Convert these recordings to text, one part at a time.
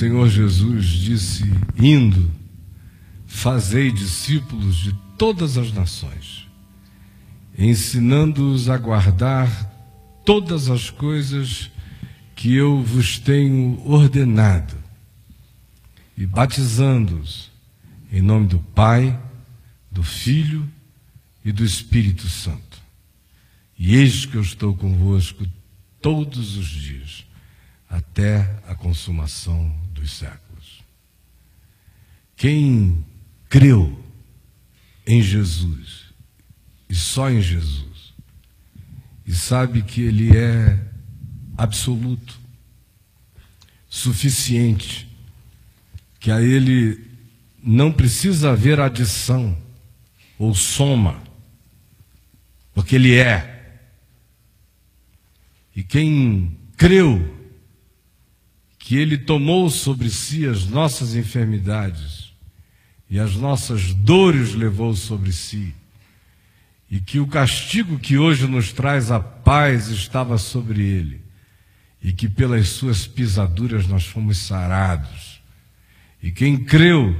Senhor Jesus disse: indo, fazei discípulos de todas as nações, ensinando-os a guardar todas as coisas que eu vos tenho ordenado, e batizando-os em nome do Pai, do Filho e do Espírito Santo. E eis que eu estou convosco todos os dias, até a consumação dos séculos. Quem creu em Jesus, e só em Jesus, e sabe que Ele é absoluto, suficiente, que a Ele não precisa haver adição ou soma, porque Ele é. E quem creu que Ele tomou sobre si as nossas enfermidades e as nossas dores levou sobre si, e que o castigo que hoje nos traz a paz estava sobre Ele, e que pelas suas pisaduras nós fomos sarados. E quem creu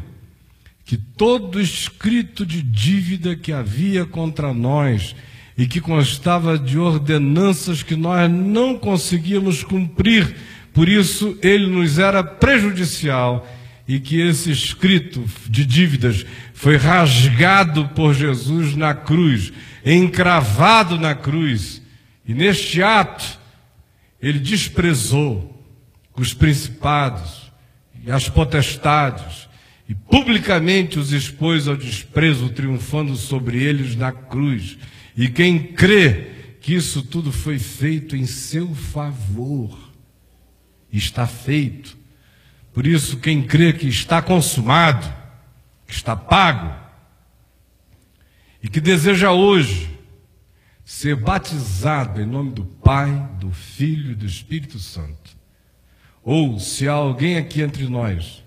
que todo escrito de dívida que havia contra nós e que constava de ordenanças que nós não conseguíamos cumprir, por isso ele nos era prejudicial, e que esse escrito de dívidas foi rasgado por Jesus na cruz, encravado na cruz, e neste ato Ele desprezou os principados e as potestades, e publicamente os expôs ao desprezo, triunfando sobre eles na cruz. E quem crê que isso tudo foi feito em seu favor, está feito. Por isso, quem crê que está consumado, que está pago, e que deseja hoje ser batizado em nome do Pai, do Filho e do Espírito Santo, ou se há alguém aqui entre nós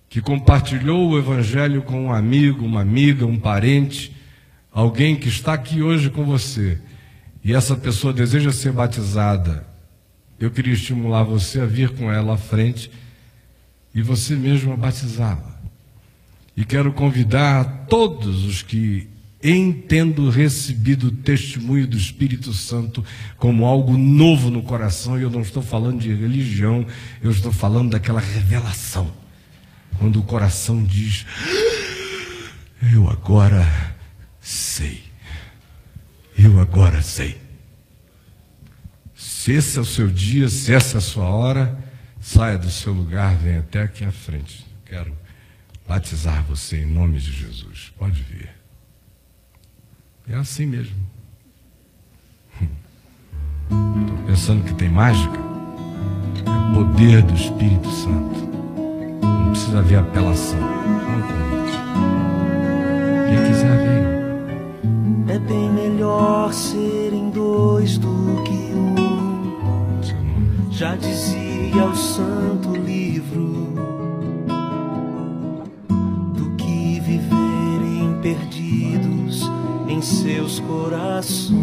que compartilhou o Evangelho com um amigo, uma amiga, um parente, alguém que está aqui hoje com você, e essa pessoa deseja ser batizada, eu queria estimular você a vir com ela à frente e você mesmo a batizá-la. E quero convidar a todos os que, em tendo recebido o testemunho do Espírito Santo como algo novo no coração, e eu não estou falando de religião, eu estou falando daquela revelação, quando o coração diz: eu agora sei, eu agora sei. Se esse é o seu dia, se essa é a sua hora, saia do seu lugar, venha até aqui à frente. Quero batizar você em nome de Jesus. Pode vir. É assim mesmo. Estou pensando que tem mágica. É o poder do Espírito Santo. Não precisa haver apelação. Só um convite. Quem quiser, venha. É bem melhor serem dois do que um. Já dizia o santo livro, do que viverem perdidos em seus corações.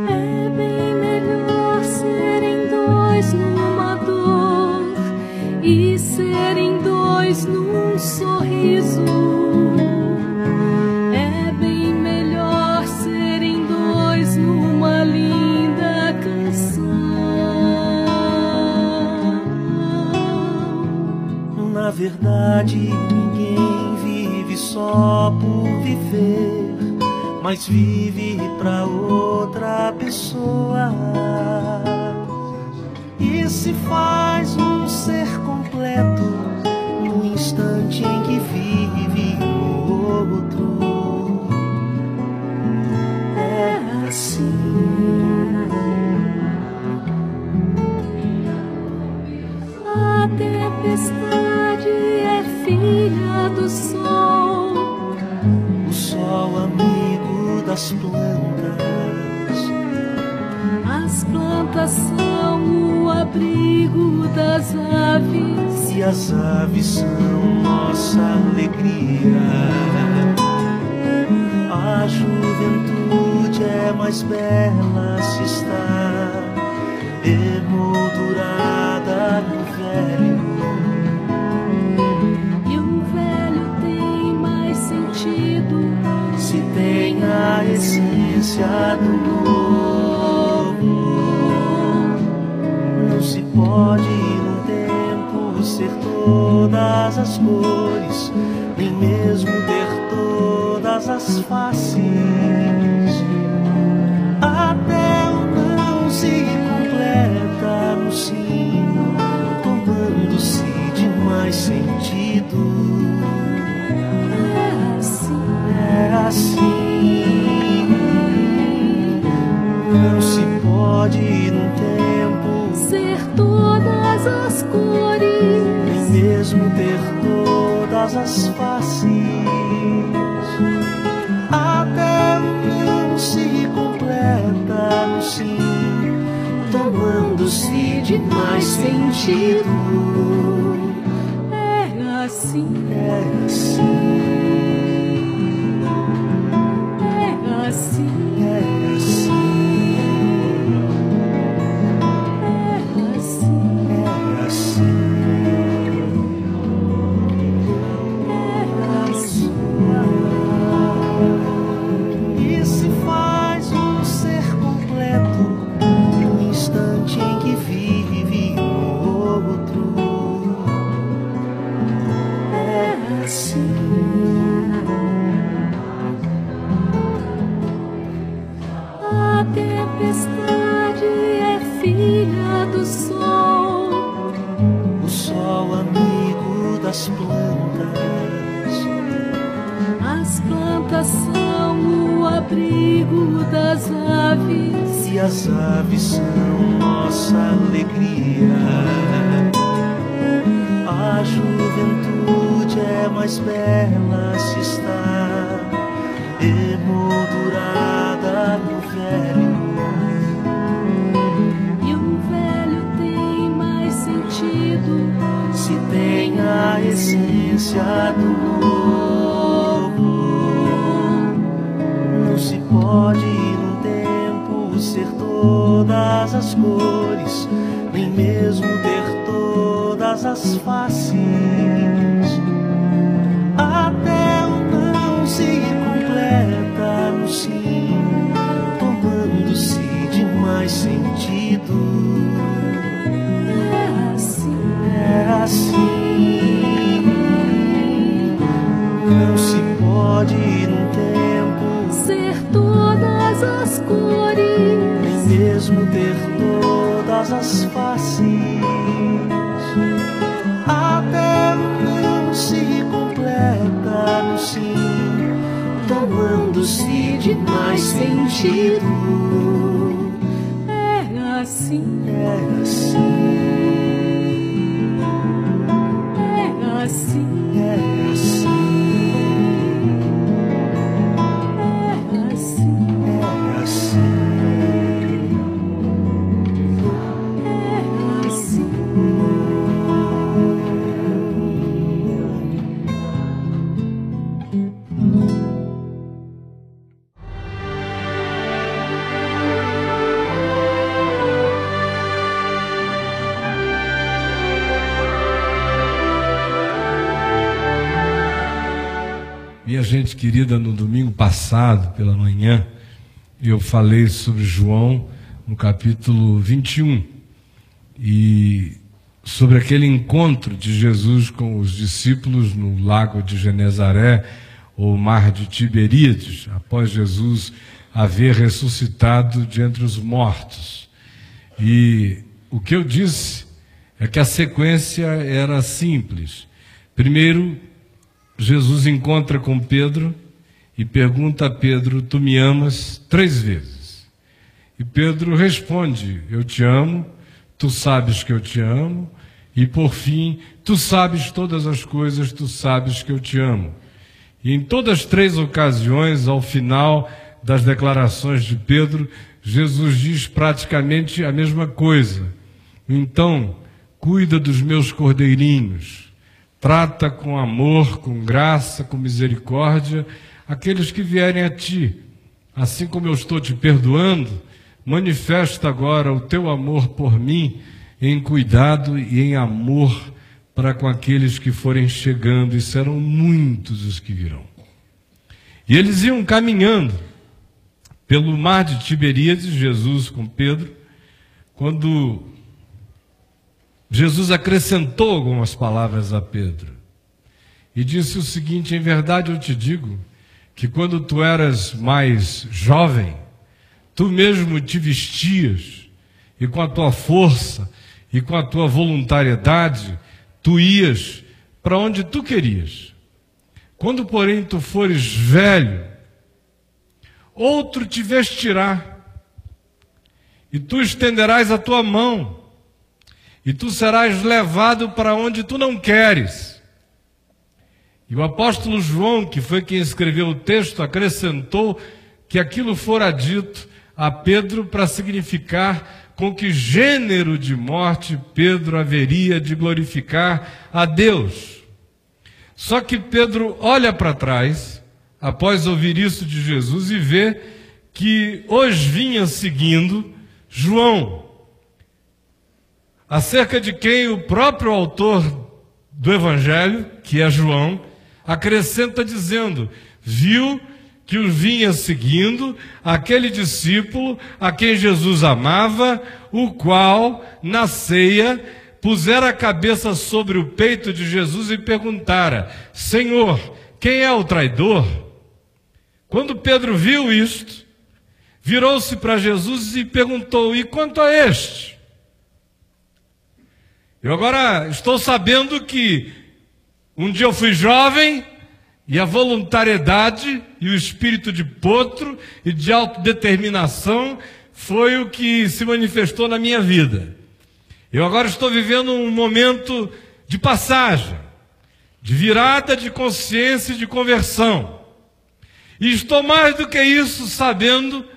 É bem melhor serem dois numa dor e serem dois num sorriso. É bem melhor serem dois numa linda canção. Na verdade, ninguém vive só por viver, mas vive pra outra pessoa. E se faz um ser completo no instante em que vive no outro. É assim. A tempestade é filha do sol, O sol amigo das plantas, as plantas são o abrigo das aves, e as aves são nossa alegria. A juventude é mais bela se está emoldurada no velho. E o velho tem mais sentido se tem a essência do novo. Não se pode num tempo ser todas as cores, nem mesmo ter todas as faces. Até o não se completa no sim, tomando-se de mais sentido. É assim, não se pode num tempo ser todas as cores, nem mesmo ter todas as faces. Até o não se completa no sim, tomando-se de mais sentido. é assim, É assim, é assim, é assim, é assim, é assim, é assim. e se faz um ser completo no instante em que vive o outro. É assim, A tempestade é filha do sol, o sol amigo das plantas. as plantas são o abrigo das aves. E as aves são nossa alegria. A juventude é mais bela se está emoldurada no velho. E o velho tem mais sentido Se tem a essência do novo. Não se pode num tempo ser todas as cores, nem mesmo ter todas as faces. Até o não se completa no sim, tomando-se de mais sentido. é assim, É assim, não se pode num tempo ser todas as cores, nem mesmo ter todas as faces. Até o não se completa no sim, tomando-se de mais sentido. é assim, É assim, é assim, é assim, é assim, é assim. é assim. Minha gente querida, no domingo passado, pela manhã, eu falei sobre João, no capítulo 21, e sobre aquele encontro de Jesus com os discípulos no lago de Genezaré, ou mar de Tiberíades, após Jesus haver ressuscitado de entre os mortos. E o que eu disse é que a sequência era simples. Primeiro, Jesus encontra com Pedro e pergunta a Pedro: tu me amas? 3 vezes. E Pedro responde: eu te amo, tu sabes que eu te amo, e por fim, tu sabes todas as coisas, tu sabes que eu te amo. E em todas as 3 ocasiões, ao final das declarações de Pedro, Jesus diz praticamente a mesma coisa. Então, cuida dos meus cordeirinhos, trata com amor, com graça, com misericórdia aqueles que vierem a ti. Assim como eu estou te perdoando, manifesta agora o teu amor por mim em cuidado e em amor para com aqueles que forem chegando, e serão muitos os que virão. E eles iam caminhando pelo mar de Tiberíades, Jesus com Pedro, quando Jesus acrescentou algumas palavras a Pedro e disse o seguinte: em verdade eu te digo que quando tu eras mais jovem, tu mesmo te vestias, e com a tua força e com a tua voluntariedade, tu ias para onde tu querias. Quando, porém, tu fores velho, outro te vestirá, e tu estenderás a tua mão, e tu serás levado para onde tu não queres. E o apóstolo João, que foi quem escreveu o texto, acrescentou que aquilo fora dito a Pedro para significar com que gênero de morte Pedro haveria de glorificar a Deus. Só que Pedro olha para trás, após ouvir isso de Jesus, e vê que os vinha seguindo João, acerca de quem o próprio autor do Evangelho, que é João, acrescenta dizendo: viu que o vinha seguindo aquele discípulo a quem Jesus amava, o qual, na ceia, pusera a cabeça sobre o peito de Jesus e perguntara: Senhor, quem é o traidor? Quando Pedro viu isto, virou-se para Jesus e perguntou: e quanto a este? Eu agora estou sabendo que um dia eu fui jovem, e a voluntariedade e o espírito de potro e de autodeterminação foi o que se manifestou na minha vida. Eu agora estou vivendo um momento de passagem, de virada de consciência e de conversão. E estou mais do que isso sabendo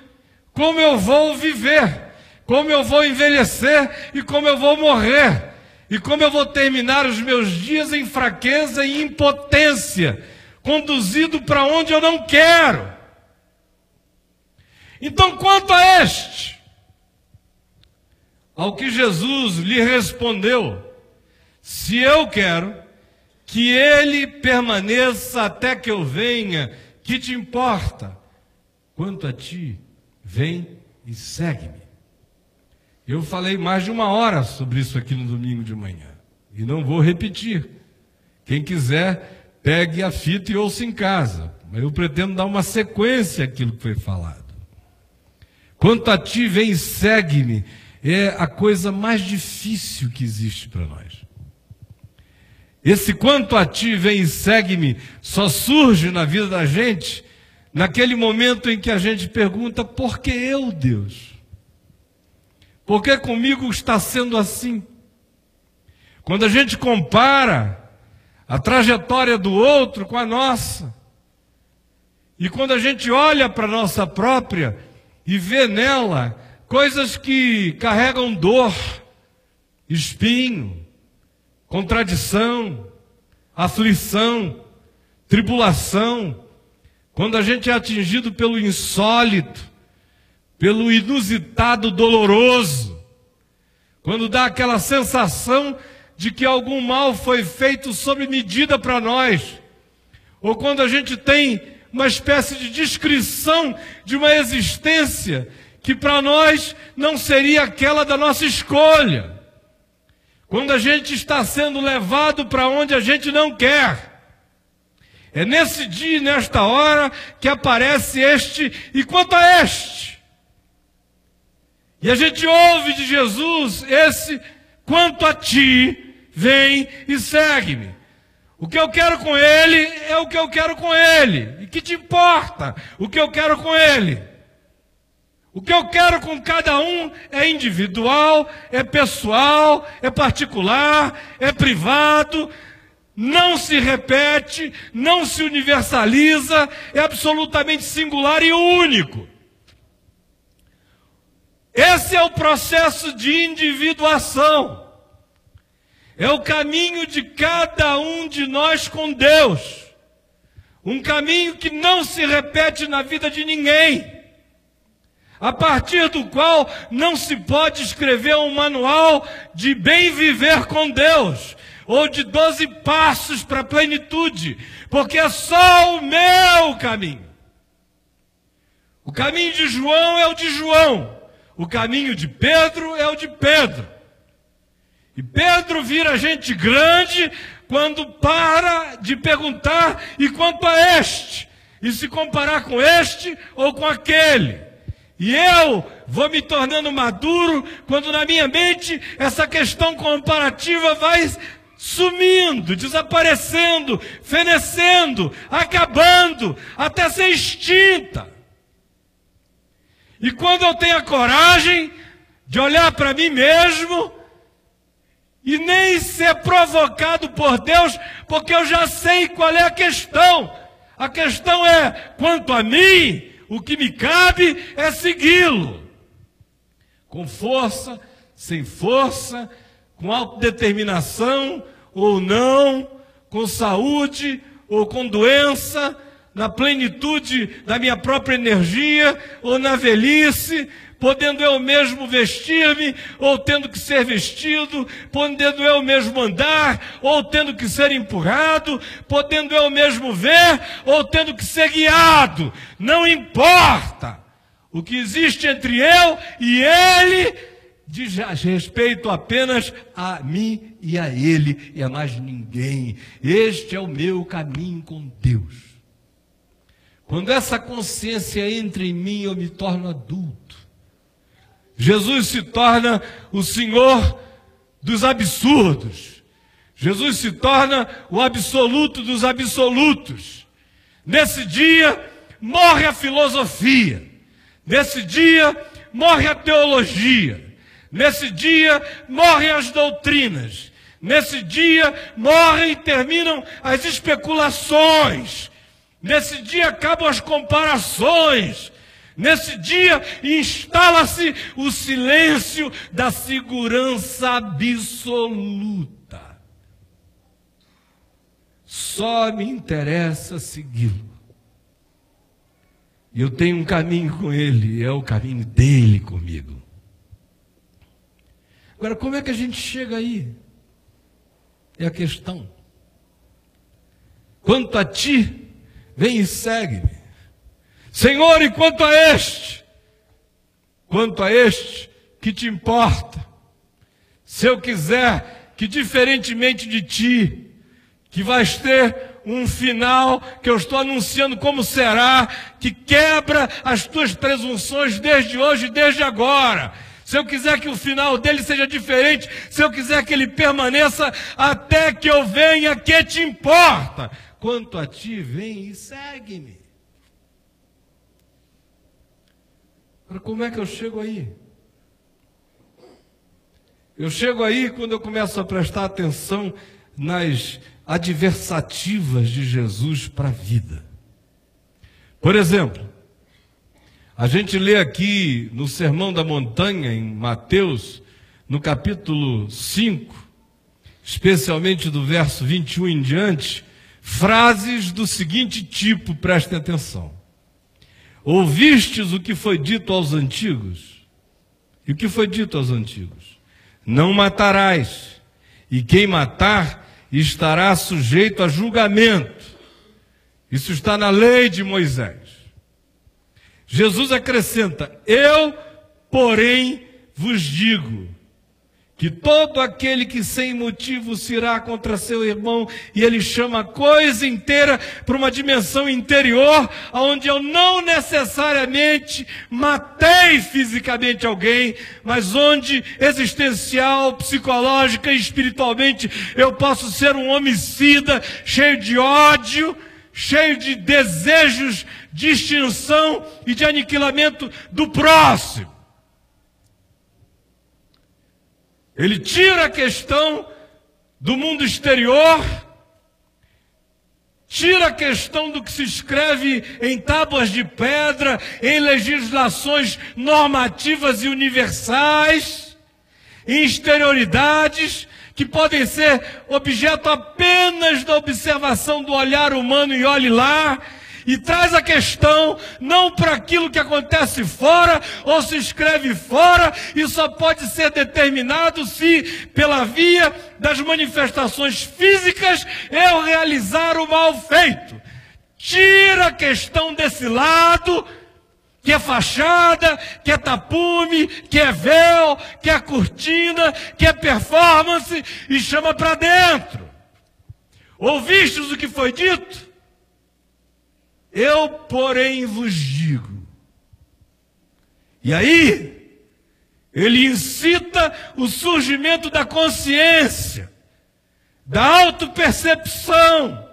como eu vou viver, como eu vou envelhecer e como eu vou morrer, e como eu vou terminar os meus dias em fraqueza e impotência, conduzido para onde eu não quero. Então, quanto a este, ao que Jesus lhe respondeu: se eu quero que ele permaneça até que eu venha, que te importa? Quanto a ti, vem e segue-me. Eu falei mais de 1 hora sobre isso aqui no domingo de manhã, e não vou repetir. Quem quiser, pegue a fita e ouça em casa. Mas eu pretendo dar uma sequência àquilo que foi falado. Quanto a ti, vem e segue-me, é a coisa mais difícil que existe para nós. Esse quanto a ti, vem e segue-me, só surge na vida da gente naquele momento em que a gente pergunta: por que eu, Deus? Por que comigo está sendo assim? Quando a gente compara a trajetória do outro com a nossa, e quando a gente olha para a nossa própria e vê nela coisas que carregam dor, espinho, contradição, aflição, tribulação, quando a gente é atingido pelo insólito, pelo inusitado doloroso, quando dá aquela sensação de que algum mal foi feito sob medida para nós, ou quando a gente tem uma espécie de descrição de uma existência que para nós não seria aquela da nossa escolha, quando a gente está sendo levado para onde a gente não quer. É nesse dia e nesta hora que aparece este: e quanto a este? E a gente ouve de Jesus esse: quanto a ti, vem e segue-me. O que eu quero com ele é o que eu quero com ele. E que te importa o que eu quero com ele? O que eu quero com cada um é individual, é pessoal, é particular, é privado, não se repete, não se universaliza, é absolutamente singular e único. Esse é o processo de individuação. É o caminho de cada um de nós com Deus. Um caminho que não se repete na vida de ninguém. a partir do qual não se pode escrever um manual de bem viver com Deus, ou de 12 passos para a plenitude, porque é só o meu caminho. O caminho de João é o de João, o caminho de Pedro é o de Pedro. E Pedro vira gente grande quando para de perguntar e quanto a este, e se comparar com este ou com aquele. E eu vou me tornando maduro quando na minha mente essa questão comparativa vai sumindo, desaparecendo, fenecendo, acabando, até ser extinta. E quando eu tenho a coragem de olhar para mim mesmo e nem ser provocado por Deus, porque eu já sei qual é a questão. A questão é, quanto a mim, o que me cabe é segui-lo. Com força, sem força, com autodeterminação ou não, com saúde ou com doença, na plenitude da minha própria energia ou na velhice, podendo eu mesmo vestir-me, ou tendo que ser vestido, podendo eu mesmo andar, ou tendo que ser empurrado, podendo eu mesmo ver, ou tendo que ser guiado. Não importa. O que existe entre eu e ele diz respeito apenas a mim e a ele, e a mais ninguém. Este é o meu caminho com Deus. Quando essa consciência entra em mim, eu me torno adulto. Jesus se torna o Senhor dos absurdos. Jesus se torna o absoluto dos absolutos. Nesse dia, morre a filosofia. Nesse dia, morre a teologia. Nesse dia, morrem as doutrinas. Nesse dia, morrem e terminam as especulações. Nesse dia, acabam as comparações. Nesse dia, instala-se o silêncio da segurança absoluta. Só me interessa segui-lo. E eu tenho um caminho com ele, é o caminho dele comigo. Agora, como é que a gente chega aí? É a questão. Quanto a ti, vem e segue-me. Senhor, e quanto a este? Quanto a este, que te importa? Se eu quiser que, diferentemente de ti, que vais ter um final que eu estou anunciando como será, que quebra as tuas presunções desde hoje e desde agora. Se eu quiser que o final dele seja diferente, se eu quiser que ele permaneça até que eu venha, que te importa? Quanto a ti, vem e segue-me. Agora, como é que eu chego aí? Eu chego aí quando eu começo a prestar atenção nas adversativas de Jesus para a vida. Por exemplo, a gente lê aqui no Sermão da Montanha, em Mateus, no capítulo 5, especialmente do verso 21 em diante, frases do seguinte tipo, prestem atenção. Ouvistes o que foi dito aos antigos? E o que foi dito aos antigos? Não matarás, e quem matar estará sujeito a julgamento. Isso está na lei de Moisés. Jesus acrescenta, eu, porém, vos digo, que todo aquele que sem motivo se irá contra seu irmão, e ele chama a coisa inteira para uma dimensão interior, onde eu não necessariamente matei fisicamente alguém, mas onde existencial, psicológica e espiritualmente eu posso ser um homicida, cheio de ódio, cheio de desejos de extinção e de aniquilamento do próximo. Ele tira a questão do mundo exterior, tira a questão do que se escreve em tábuas de pedra, em legislações normativas e universais, em exterioridades que podem ser objeto apenas da observação do olhar humano e olhe lá, e traz a questão não para aquilo que acontece fora ou se escreve fora, e só pode ser determinado se, pela via das manifestações físicas, eu realizar o mal feito. Tira a questão desse lado, que é fachada, que é tapume, que é véu, que é cortina, que é performance, e chama para dentro. Ouvistes o que foi dito? Eu, porém, vos digo. E aí, ele incita o surgimento da consciência, da autopercepção,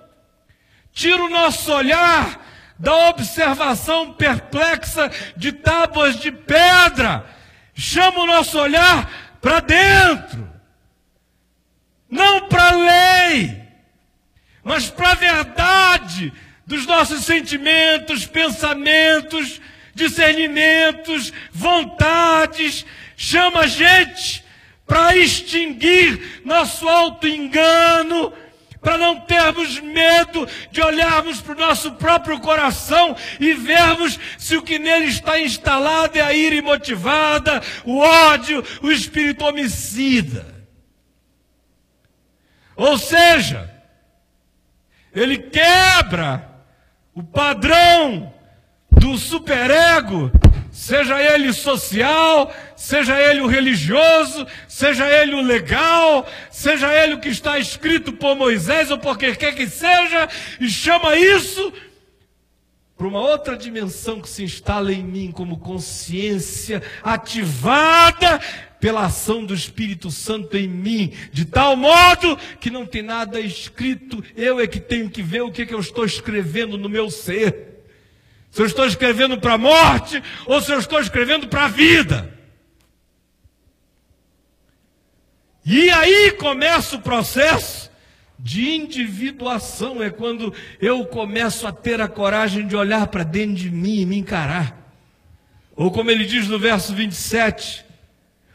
tira o nosso olhar da observação perplexa de tábuas de pedra, chama o nosso olhar para dentro, não para a lei, mas para a verdade dos nossos sentimentos, pensamentos, discernimentos, vontades. Chama a gente para extinguir nosso auto-engano, para não termos medo de olharmos para o nosso próprio coração e vermos se o que nele está instalado é a ira imotivada, o ódio, o espírito homicida. Ou seja, ele quebra o padrão do superego, seja ele social, seja ele o religioso, seja ele o legal, seja ele o que está escrito por Moisés ou por quem quer que seja, e chama isso para uma outra dimensão que se instala em mim como consciência ativada pela ação do Espírito Santo em mim, de tal modo que não tem nada escrito, eu é que tenho que ver o que eu estou escrevendo no meu ser. Se eu estou escrevendo para a morte ou se eu estou escrevendo para a vida. E aí começa o processo de individuação, é quando eu começo a ter a coragem de olhar para dentro de mim e me encarar. Ou como ele diz no verso 27,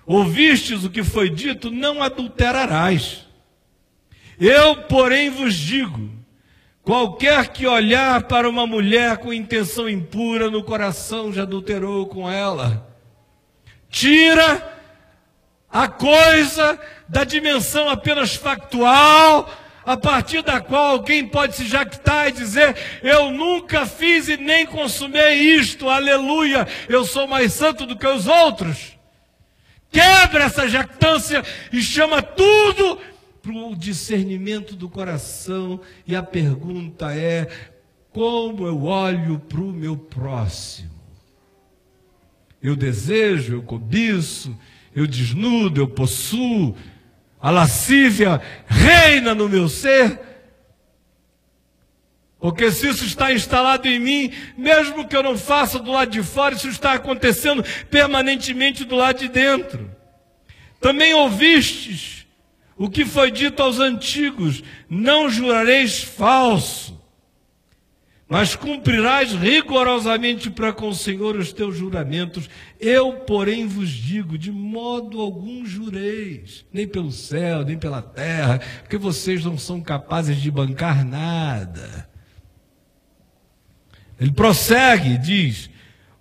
ouvistes o que foi dito, não adulterarás. Eu, porém, vos digo, qualquer que olhar para uma mulher com intenção impura no coração já adulterou com ela. Tira a coisa da dimensão apenas factual, a partir da qual alguém pode se jactar e dizer, eu nunca fiz e nem consumei isto, aleluia, eu sou mais santo do que os outros. Quebra essa jactância e chama tudo para o discernimento do coração. E a pergunta é, como eu olho para o meu próximo? Eu desejo, eu cobiço, eu desnudo, eu possuo, a lascívia reina no meu ser? Porque se isso está instalado em mim, mesmo que eu não faça do lado de fora, isso está acontecendo permanentemente do lado de dentro. Também ouvistes o que foi dito aos antigos, não jurareis falso, mas cumprirás rigorosamente para com o Senhor os teus juramentos. Eu, porém, vos digo, de modo algum jureis, nem pelo céu, nem pela terra, porque vocês não são capazes de bancar nada. Ele prossegue, diz,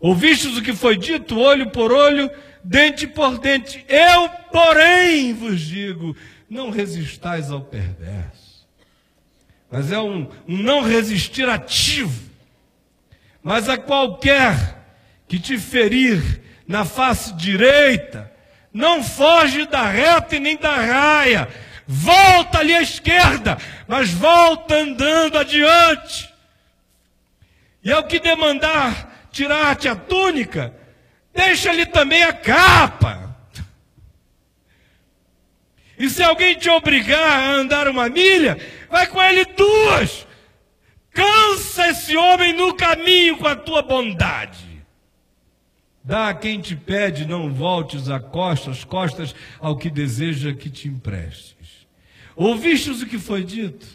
ouvistes o que foi dito, olho por olho, dente por dente. Eu, porém, vos digo, não resistais ao perverso. Mas é um não resistir ativo. Mas a qualquer que te ferir na face direita, não foge da reta e nem da raia. Volta ali à esquerda, mas volta andando adiante. E ao que demandar tirar-te a túnica, deixa-lhe também a capa. E se alguém te obrigar a andar 1 milha, vai com ele 2. Cansa esse homem no caminho com a tua bondade. Dá a quem te pede, não voltes as costas ao que deseja que te emprestes. Ouvistes o que foi dito?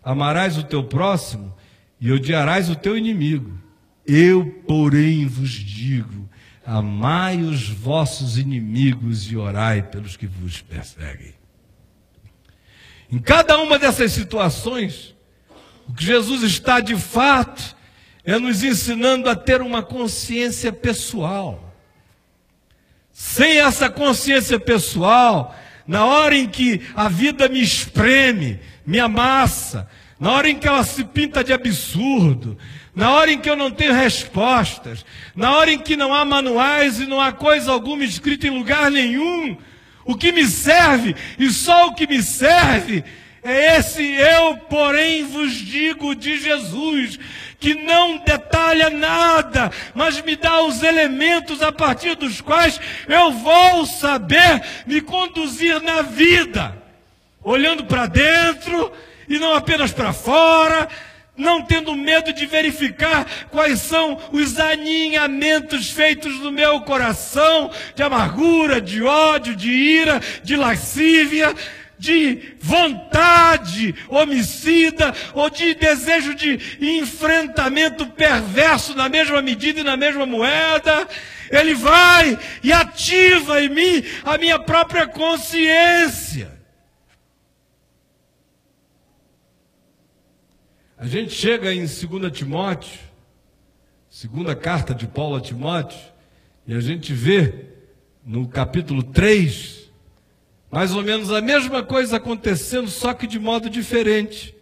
Amarás o teu próximo e odiarás o teu inimigo. Eu, porém, vos digo, amai os vossos inimigos e orai pelos que vos perseguem. Em cada uma dessas situações, o que Jesus está de fato é nos ensinando a ter uma consciência pessoal. Sem essa consciência pessoal, na hora em que a vida me espreme, me amassa, na hora em que ela se pinta de absurdo, na hora em que eu não tenho respostas, na hora em que não há manuais e não há coisa alguma escrita em lugar nenhum, o que me serve, e só o que me serve, é esse eu, porém, vos digo de Jesus, que não detalha nada, mas me dá os elementos a partir dos quais eu vou saber me conduzir na vida, olhando para dentro e não apenas para fora, não tendo medo de verificar quais são os aninhamentos feitos no meu coração, de amargura, de ódio, de ira, de lascívia, de vontade homicida ou de desejo de enfrentamento perverso na mesma medida e na mesma moeda. Ele vai e ativa em mim a minha própria consciência. A gente chega em 2 Timóteo, segunda carta de Paulo a Timóteo, e a gente vê no capítulo 3, mais ou menos a mesma coisa acontecendo, só que de modo diferente.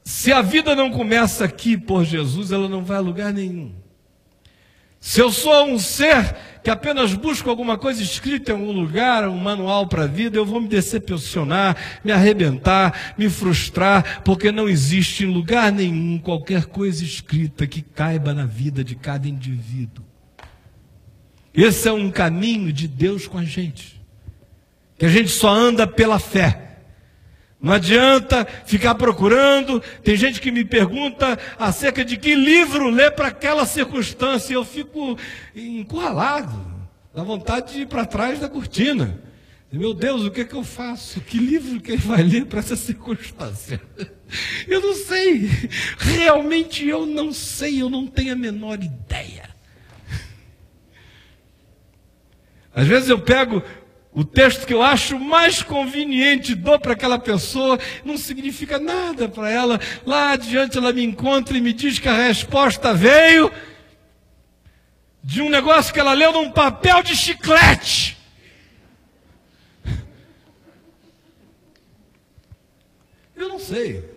Se a vida não começa aqui por Jesus, ela não vai a lugar nenhum. Se eu sou um ser que apenas busco alguma coisa escrita em algum lugar, um manual para a vida, eu vou me decepcionar, me arrebentar, me frustrar, porque não existe em lugar nenhum qualquer coisa escrita que caiba na vida de cada indivíduo. Esse é um caminho de Deus com a gente, que a gente só anda pela fé. Não adianta ficar procurando. Tem gente que me pergunta acerca de que livro ler para aquela circunstância. Eu fico encurralado, dá vontade de ir para trás da cortina. Meu Deus, o que é que eu faço? Que livro que ele vai ler para essa circunstância? Eu não sei. Realmente eu não sei, eu não tenho a menor ideia. Às vezes eu pego o texto que eu acho mais conveniente, dou para aquela pessoa, não significa nada para ela. Lá adiante ela me encontra e me diz que a resposta veio de um negócio que ela leu num papel de chiclete. Eu não sei.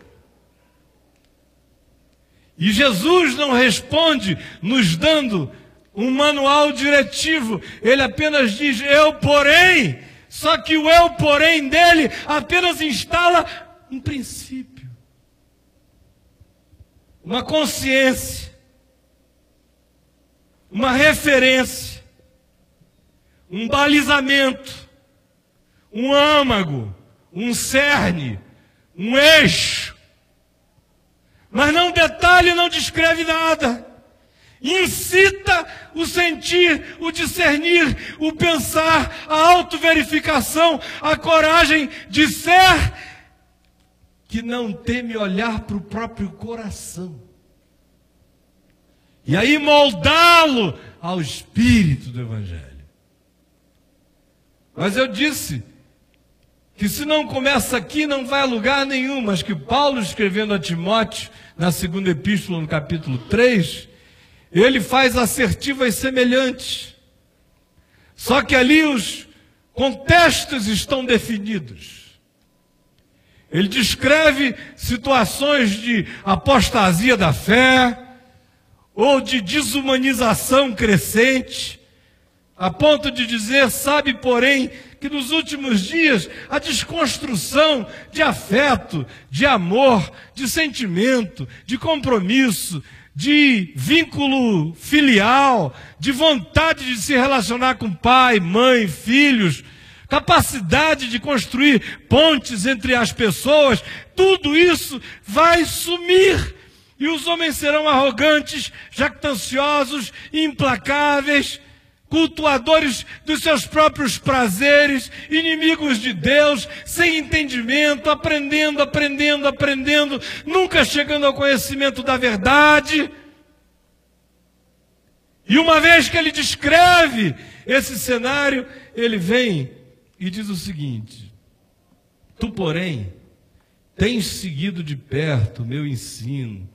E Jesus não responde nos dando um manual diretivo. Ele apenas diz eu, porém. Só que o eu, porém dele apenas instala um princípio, uma consciência, uma referência, um balizamento, um âmago, um cerne, um eixo. Mas não detalha, não descreve nada. Incita o sentir, o discernir, o pensar, a autoverificação, a coragem de ser que não teme olhar para o próprio coração. E aí moldá-lo ao espírito do Evangelho. Mas eu disse que se não começa aqui, não vai a lugar nenhum, mas que Paulo, escrevendo a Timóteo, na segunda epístola, no capítulo 3, ele faz assertivas semelhantes. Só que ali os contextos estão definidos. Ele descreve situações de apostasia da fé, ou de desumanização crescente, a ponto de dizer, sabe, porém, que nos últimos dias a desconstrução de afeto, de amor, de sentimento, de compromisso, de vínculo filial, de vontade de se relacionar com pai, mãe, filhos, capacidade de construir pontes entre as pessoas, tudo isso vai sumir. E os homens serão arrogantes, jactanciosos, implacáveis, cultuadores dos seus próprios prazeres, inimigos de Deus, sem entendimento, aprendendo, nunca chegando ao conhecimento da verdade. E uma vez que ele descreve esse cenário, ele vem e diz o seguinte: tu, porém, tens seguido de perto o meu ensino,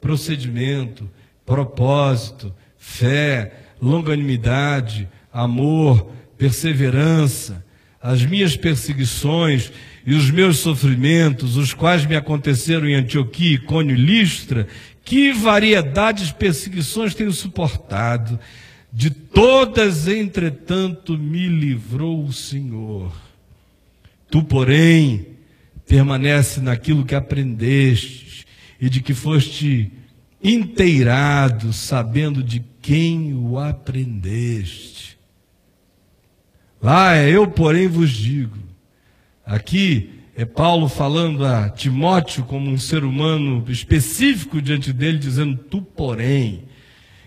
procedimento, propósito, fé, longanimidade, amor, perseverança. As minhas perseguições e os meus sofrimentos, os quais me aconteceram em Antioquia, Icônio e Listra, que variedade de perseguições tenho suportado. De todas, entretanto, me livrou o Senhor. Tu, porém, permanece naquilo que aprendestes e de que foste inteirado, sabendo de quem o aprendeste. Lá eu, porém, vos digo. Aqui é Paulo falando a Timóteo como um ser humano específico diante dele, dizendo, tu, porém,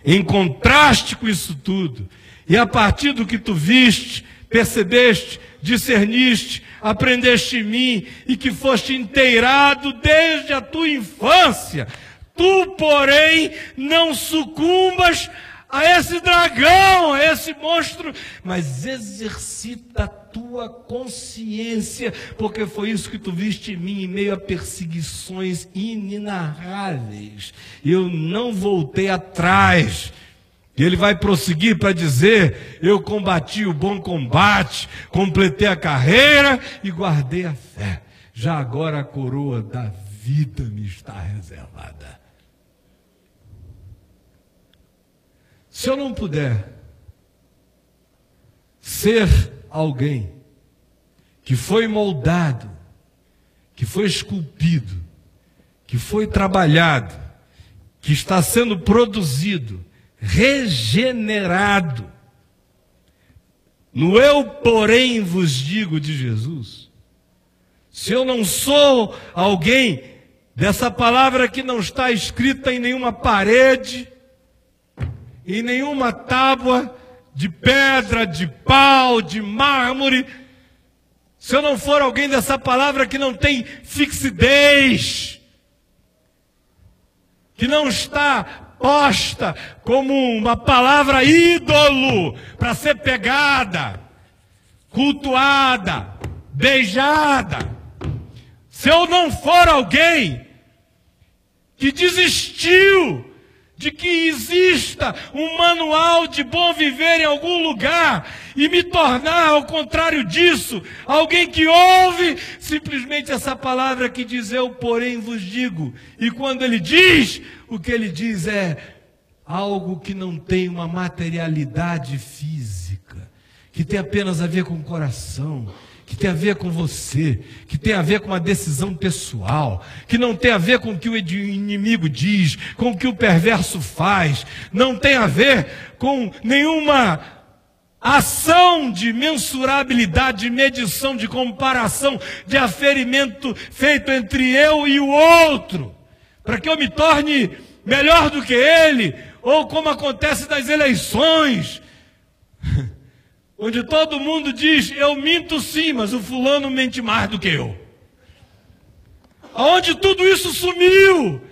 em contraste com isso tudo, e a partir do que tu viste, percebeste, discerniste, aprendeste em mim, e que foste inteirado desde a tua infância, tu, porém, não sucumbas a esse dragão, a esse monstro, mas exercita a tua consciência, porque foi isso que tu viste em mim, em meio a perseguições inenarráveis. Eu não voltei atrás. E ele vai prosseguir para dizer, eu combati o bom combate, completei a carreira e guardei a fé. Já agora a coroa da vida me está reservada. Se eu não puder ser alguém que foi moldado, que foi esculpido, que foi trabalhado, que está sendo produzido, regenerado, no eu, porém, vos digo de Jesus, se eu não sou alguém dessa palavra que não está escrita em nenhuma parede, em nenhuma tábua de pedra, de pau, de mármore, se eu não for alguém dessa palavra que não tem fixidez, que não está posta como uma palavra ídolo para ser pegada, cultuada, beijada, se eu não for alguém que desistiu de que exista um manual de bom viver em algum lugar e me tornar, ao contrário disso, alguém que ouve simplesmente essa palavra que diz eu, porém, vos digo. E quando ele diz, o que ele diz é algo que não tem uma materialidade física, que tem apenas a ver com o coração, que tem a ver com você, que tem a ver com uma decisão pessoal, que não tem a ver com o que o inimigo diz, com o que o perverso faz, não tem a ver com nenhuma ação de mensurabilidade, de medição, de comparação, de aferimento feito entre eu e o outro, para que eu me torne melhor do que ele, ou como acontece nas eleições, onde todo mundo diz, eu minto sim, mas o fulano mente mais do que eu. Aonde tudo isso sumiu,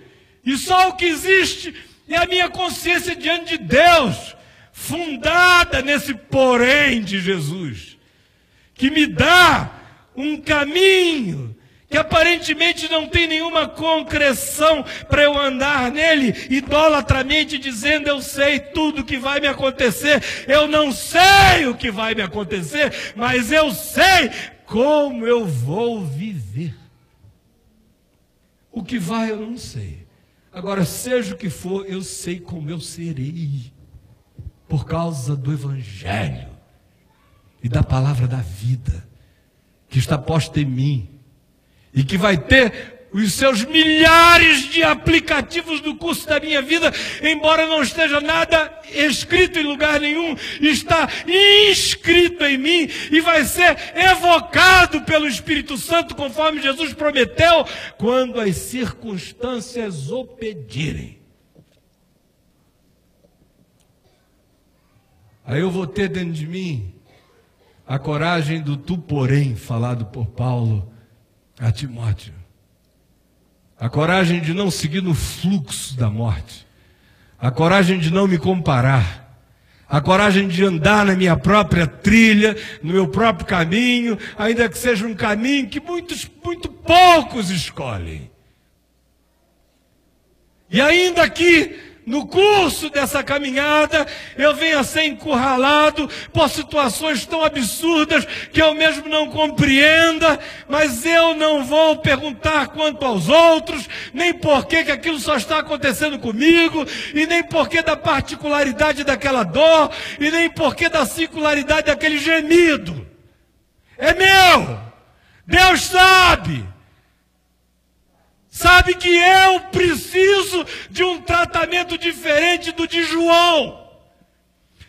e só o que existe é a minha consciência diante de Deus, fundada nesse porém de Jesus, que me dá um caminho, que aparentemente não tem nenhuma concreção para eu andar nele, idolatramente dizendo, eu sei tudo que vai me acontecer, eu não sei o que vai me acontecer, mas eu sei como eu vou viver. O que vai eu não sei, agora seja o que for, eu sei como eu serei, por causa do Evangelho e da palavra da vida, que está posta em mim, e que vai ter os seus milhares de aplicativos do curso da minha vida, embora não esteja nada escrito em lugar nenhum, está inscrito em mim e vai ser evocado pelo Espírito Santo, conforme Jesus prometeu, quando as circunstâncias o pedirem. Aí eu vou ter dentro de mim a coragem do tu, porém, falado por Paulo a Timóteo, a coragem de não seguir no fluxo da morte, a coragem de não me comparar, a coragem de andar na minha própria trilha, no meu próprio caminho, ainda que seja um caminho que muito poucos escolhem. E ainda que no curso dessa caminhada eu venha a ser encurralado por situações tão absurdas que eu mesmo não compreenda, mas eu não vou perguntar quanto aos outros, nem por que aquilo só está acontecendo comigo, e nem por que da particularidade daquela dor, e nem por que da singularidade daquele gemido. É meu! Deus sabe! Sabe que eu preciso de um tratamento diferente do de João.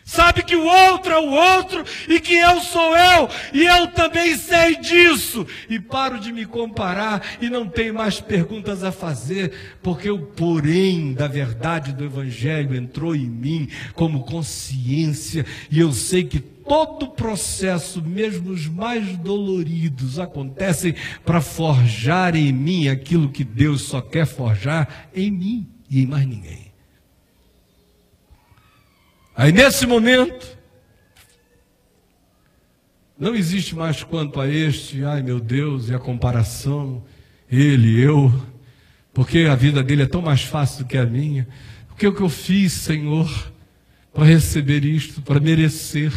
Sabe que o outro é o outro e que eu sou eu. E eu também sei disso. E paro de me comparar e não tenho mais perguntas a fazer, porque o porém da verdade do Evangelho entrou em mim como consciência. E eu sei que todo o processo, mesmo os mais doloridos, acontecem para forjar em mim aquilo que Deus só quer forjar em mim e em mais ninguém. Aí nesse momento, não existe mais quanto a este, ai meu Deus, e a comparação, ele, eu, porque a vida dele é tão mais fácil do que a minha. O que eu fiz, Senhor, para receber isto, para merecer?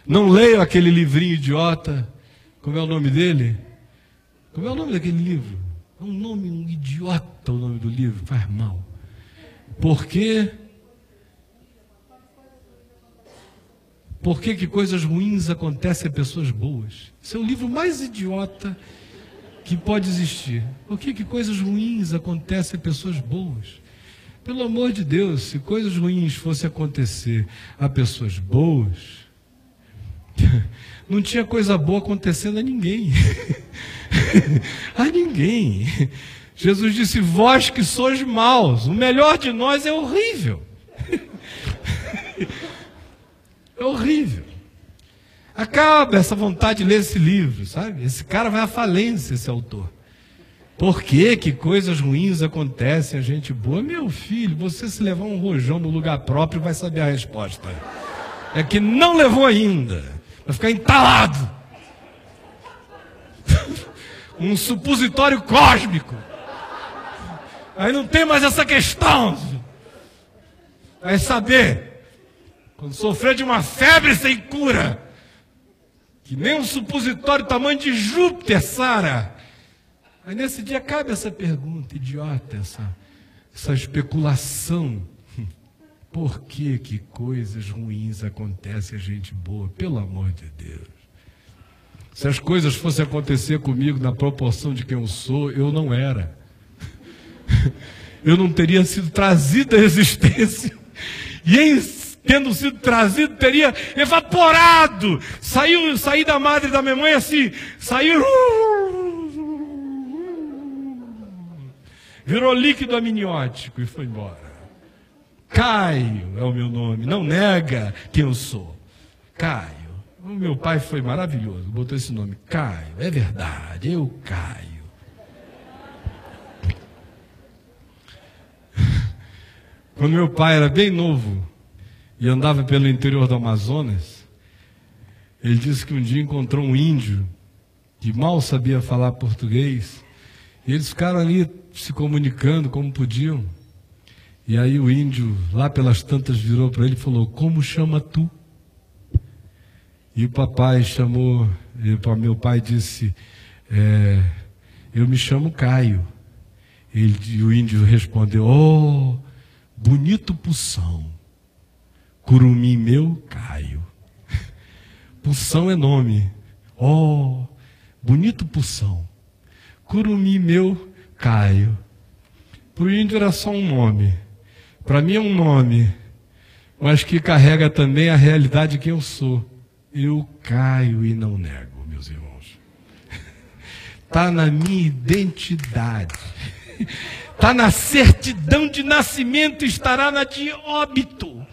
Não leio aquele livrinho idiota, como é o nome dele? Como é o nome daquele livro? É um nome idiota o nome do livro, faz mal. Por quê? Por que coisas ruins acontecem a pessoas boas? Esse é o livro mais idiota que pode existir. Por que coisas ruins acontecem a pessoas boas? Pelo amor de Deus, se coisas ruins fossem acontecer a pessoas boas, não tinha coisa boa acontecendo a ninguém. A ninguém. Jesus disse, vós que sois maus, o melhor de nós é horrível. É horrível. Acaba essa vontade de ler esse livro, sabe? Esse cara vai à falência, esse autor. Por que coisas ruins acontecem a gente boa? Meu filho, você se levar um rojão no lugar próprio vai saber a resposta. É que não levou ainda. Vai ficar entalado. Um supositório cósmico. Aí não tem mais essa questão. Vai saber. Quando sofrer de uma febre sem cura, que nem um supositório tamanho de Júpiter, Sara. Aí nesse dia cabe essa pergunta idiota, essa especulação. Por que coisas ruins acontecem a gente boa? Pelo amor de Deus. Se as coisas fossem acontecer comigo na proporção de quem eu sou, eu não era. Eu não teria sido trazido à existência. E tendo sido trazido, teria evaporado. Saí da madre e da minha mãe assim. Saiu. Virou líquido amniótico e foi embora. Caio é o meu nome. Não nega quem eu sou. Caio. O meu pai foi maravilhoso. Botou esse nome. Caio. É verdade. Eu Caio. Quando meu pai era bem novo e andava pelo interior do Amazonas, ele disse que um dia encontrou um índio que mal sabia falar português, e eles ficaram ali se comunicando como podiam. E aí o índio, lá pelas tantas, virou para ele e falou, como chama tu? E o papai chamou, meu pai disse, eu me chamo Caio. E o índio respondeu, oh, bonito Pução. Curumim meu, Caio. Pução é nome. Oh, bonito Pução. Curumim meu, Caio. Para o índio era só um nome. Para mim é um nome, mas que carrega também a realidade de quem eu sou. Eu caio e não nego, meus irmãos. Está na minha identidade. Está na certidão de nascimento, estará na de óbito.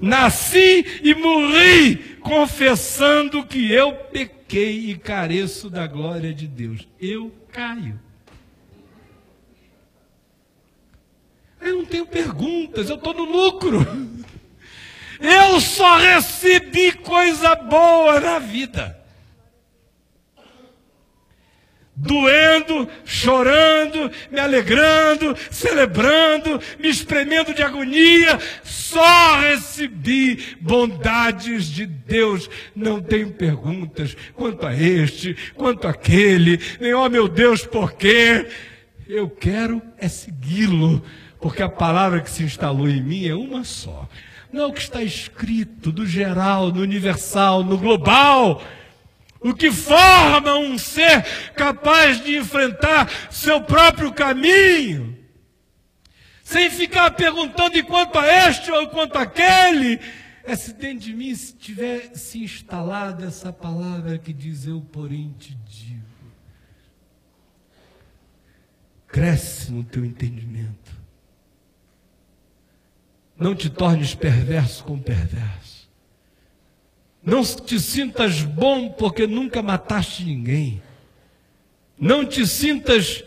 Nasci e morri confessando que eu pequei e careço da glória de Deus. Eu caio. Eu não tenho perguntas, eu estou no lucro. Eu só recebi coisa boa na vida. doendo, chorando, me alegrando, celebrando, me espremendo de agonia. Só recebi bondades de Deus. Não tenho perguntas quanto a este, quanto àquele, nem, ó meu Deus, por quê? Eu quero é segui-lo, porque a palavra que se instalou em mim é uma só. Não é o que está escrito no geral, no universal, no global. O que forma um ser capaz de enfrentar seu próprio caminho, sem ficar perguntando enquanto a este ou enquanto aquele, é se dentro de mim se tiver se instalada essa palavra que diz: eu, porém, te digo. Cresce no teu entendimento. Não te tornes perverso com perverso. Não te sintas bom porque nunca mataste ninguém. Não te sintas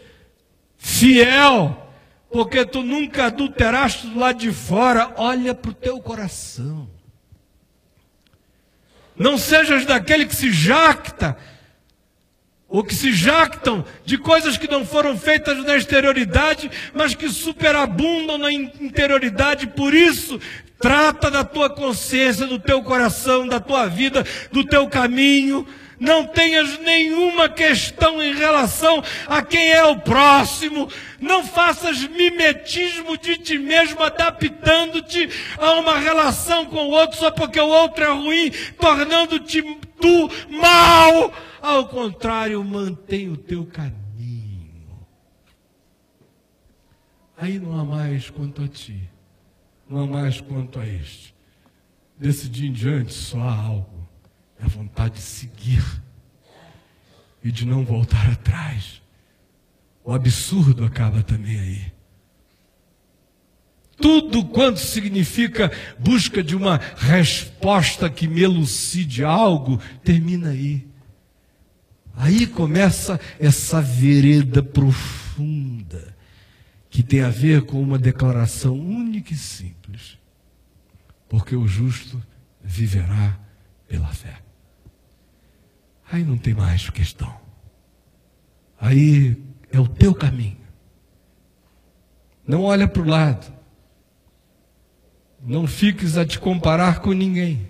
fiel porque tu nunca adulteraste do lado de fora. Olha para o teu coração. Não sejas daquele que se jacta, ou que se jactam de coisas que não foram feitas na exterioridade, mas que superabundam na interioridade. Por isso, trata da tua consciência, do teu coração, da tua vida, do teu caminho. Não tenhas nenhuma questão em relação a quem é o próximo. Não faças mimetismo de ti mesmo, adaptando-te a uma relação com o outro só porque o outro é ruim, tornando-te tu mal. Ao contrário, mantém o teu caminho. Aí não há mais quanto a ti, não há mais quanto a este. Desse dia em diante só há algo: é a vontade de seguir e de não voltar atrás. O absurdo acaba também aí. Tudo quanto significa busca de uma resposta que me elucide algo, termina aí. Aí começa essa vereda profunda, que tem a ver com uma declaração única e simples: porque o justo viverá pela fé. Aí não tem mais questão. Aí é o teu caminho. Não olha para o lado. Não fiques a te comparar com ninguém.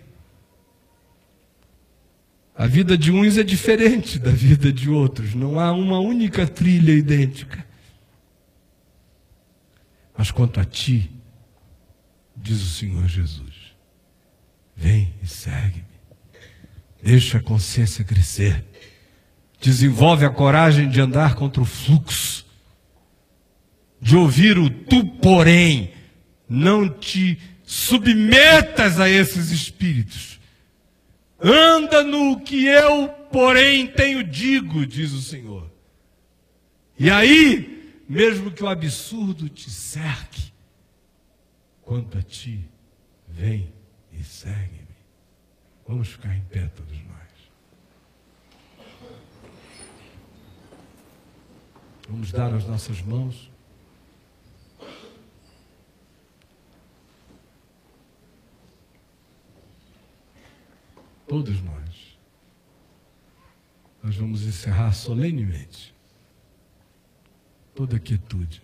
A vida de uns é diferente da vida de outros. Não há uma única trilha idêntica. Mas quanto a ti, diz o Senhor Jesus: vem e segue-me. Deixa a consciência crescer. Desenvolve a coragem de andar contra o fluxo. De ouvir o tu, porém. Não te submetas a esses espíritos. Anda no que eu, porém, tenho digo, diz o Senhor. E aí, mesmo que o absurdo te cerque, quanto a ti, vem e segue-me. Vamos ficar em pé todos nós. Vamos dar as nossas mãos. Todos nós. Nós vamos encerrar solenemente toda a quietude.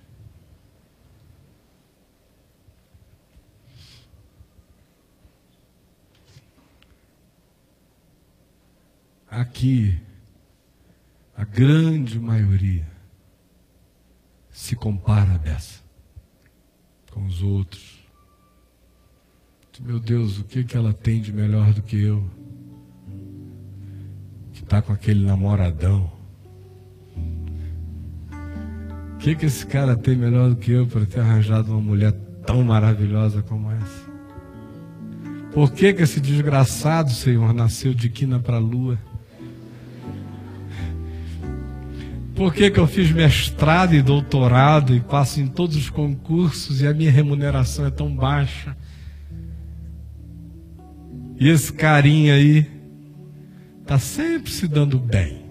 Aqui, a grande maioria se compara a dessa com os outros. Meu Deus, o que ela tem de melhor do que eu? Que está com aquele namoradão. O que esse cara tem melhor do que eu para ter arranjado uma mulher tão maravilhosa como essa? Por que esse desgraçado, Senhor, nasceu de quina para a lua? Por que eu fiz mestrado e doutorado e passo em todos os concursos e a minha remuneração é tão baixa? E esse carinha aí está sempre se dando bem.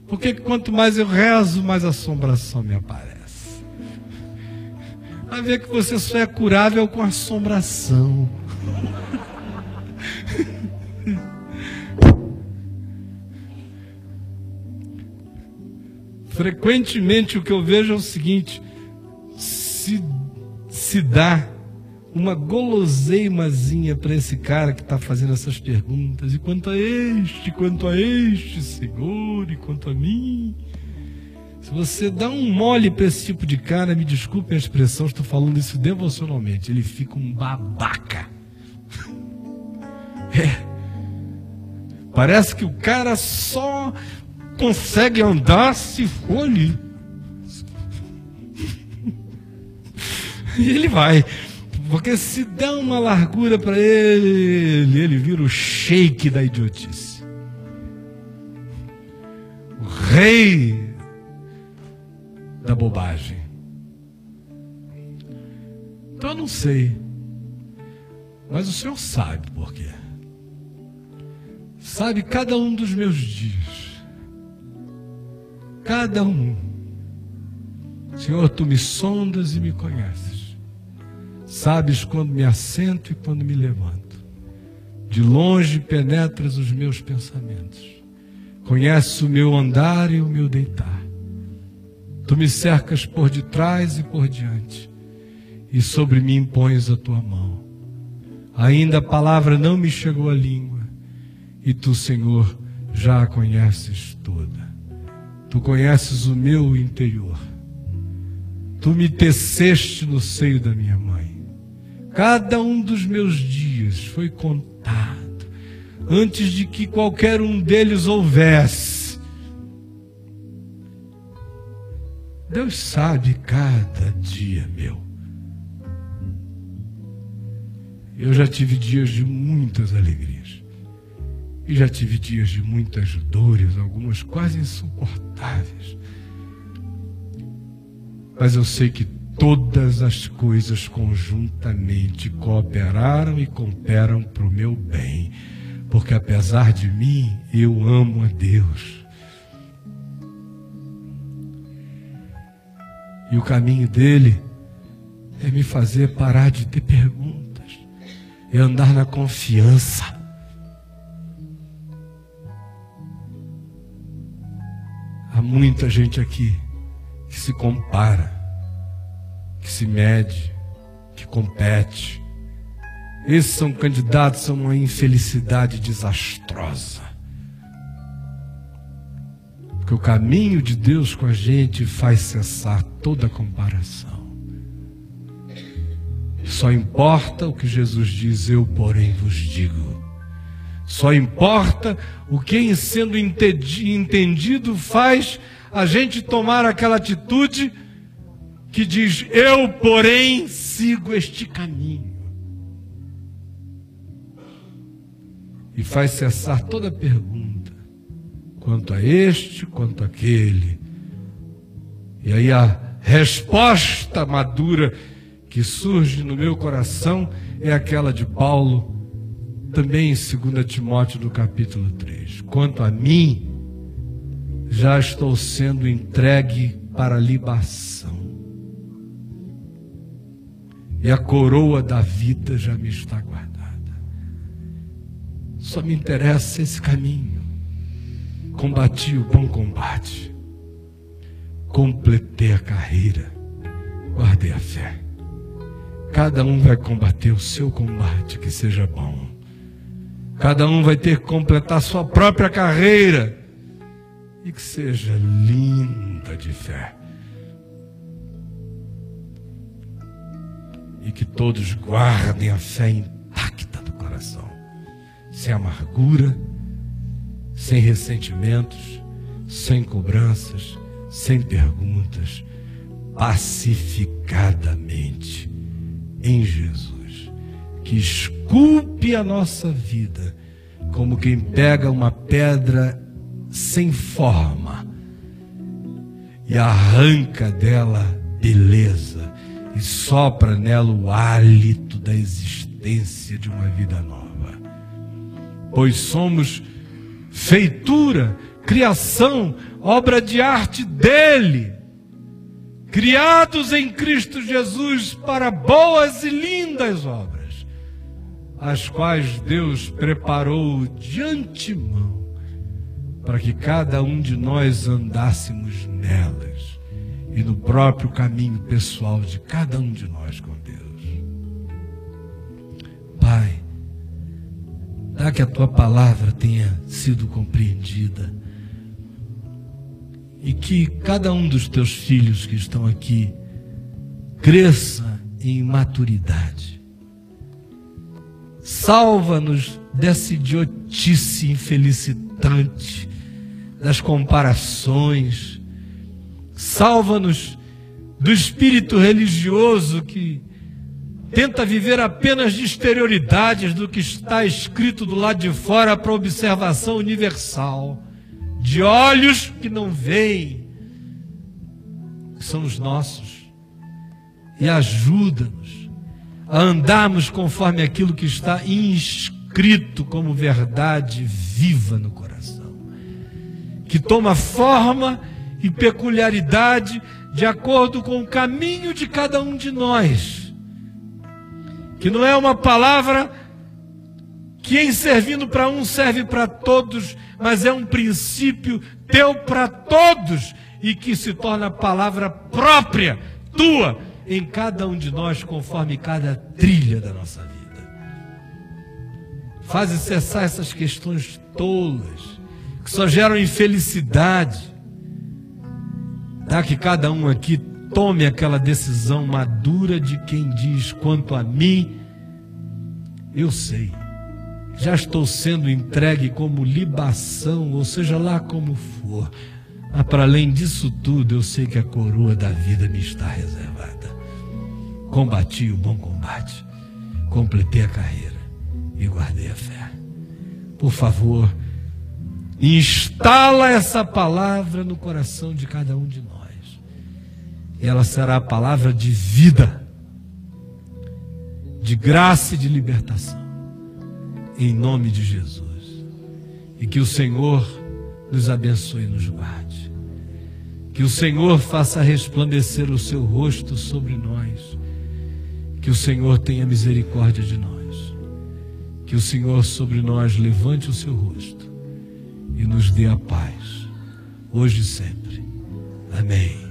Porque quanto mais eu rezo, mais assombração me aparece. Vai ver que você só é curável com assombração. frequentemente o que eu vejo é o seguinte: se dá uma guloseimazinha para esse cara que está fazendo essas perguntas. E quanto a este, Senhor, e quanto a mim. Se você dá um mole para esse tipo de cara, me desculpe a expressão, estou falando isso devocionalmente, ele fica um babaca. Parece que o cara só consegue andar se for ali. E ele vai. Porque se dá uma largura para ele vira o sheik da idiotice. O rei da bobagem. Então eu não sei. Mas o Senhor sabe por quê. Sabe cada um dos meus dias. Cada um. Senhor, Tu me sondas e me conheces. Sabes quando me assento e quando me levanto. De longe penetras os meus pensamentos. Conheces o meu andar e o meu deitar. Tu me cercas por detrás e por diante. E sobre mim pões a Tua mão. Ainda a palavra não me chegou à língua. E Tu, Senhor, já a conheces toda. Tu conheces o meu interior. Tu me teceste no seio da minha mãe. Cada um dos meus dias foi contado antes de que qualquer um deles houvesse. Deus sabe cada dia meu. Eu já tive dias de muitas alegrias. E já tive dias de muitas dores, algumas quase insuportáveis. Mas eu sei que todas as coisas conjuntamente cooperaram e cooperam para o meu bem. Porque apesar de mim, eu amo a Deus. E o caminho dele é me fazer parar de ter perguntas. É andar na confiança. Há muita gente aqui que se compara, que se mede, que compete. Esses são candidatos a uma infelicidade desastrosa. Porque o caminho de Deus com a gente faz cessar toda comparação. Só importa o que Jesus diz, eu porém vos digo. Só importa o que, em sendo entendido, faz a gente tomar aquela atitude que diz, eu porém sigo este caminho. E faz cessar toda pergunta, quanto a este, quanto àquele. E aí a resposta madura que surge no meu coração é aquela de Paulo, também em 2 Timóteo, do capítulo 3. Quanto a mim, já estou sendo entregue para a libação. E a coroa da vida já me está guardada. Só me interessa esse caminho. Combati o bom combate. Completei a carreira. Guardei a fé. Cada um vai combater o seu combate, que seja bom. Cada um vai ter que completar sua própria carreira e que seja linda de fé. E que todos guardem a fé intacta do coração, sem amargura, sem ressentimentos, sem cobranças, sem perguntas, pacificadamente em Jesus. Que esculpe a nossa vida como quem pega uma pedra sem forma e arranca dela beleza e sopra nela o hálito da existência de uma vida nova. Pois somos feitura, criação, obra de arte dele, criados em Cristo Jesus para boas e lindas obras, as quais Deus preparou de antemão para que cada um de nós andássemos nelas e no próprio caminho pessoal de cada um de nós com Deus. Pai, dá que a Tua palavra tenha sido compreendida e que cada um dos Teus filhos que estão aqui cresça em maturidade. Salva-nos dessa idiotice infelicitante das comparações. Salva-nos do espírito religioso que tenta viver apenas de exterioridades do que está escrito do lado de fora para observação universal, de olhos que não veem, que são os nossos, e ajuda-nos a andarmos conforme aquilo que está inscrito como verdade viva no coração, que toma forma e peculiaridade de acordo com o caminho de cada um de nós, que não é uma palavra que em servindo para um serve para todos, mas é um princípio teu para todos e que se torna a palavra própria, tua, em cada um de nós, conforme cada trilha da nossa vida. Faze cessar essas questões tolas, que só geram infelicidade. Dá que cada um aqui tome aquela decisão madura de quem diz: quanto a mim, eu sei, já estou sendo entregue como libação, ou seja lá como for, mas para além disso tudo, eu sei que a coroa da vida me está reservada. Combati o bom combate, completei a carreira e guardei a fé. Por favor, instala essa palavra no coração de cada um de nós. E ela será a palavra de vida, de graça e de libertação, em nome de Jesus. E que o Senhor nos abençoe e nos guarde. Que o Senhor faça resplandecer o seu rosto sobre nós. Que o Senhor tenha misericórdia de nós. Que o Senhor sobre nós levante o seu rosto e nos dê a paz, hoje e sempre. Amém.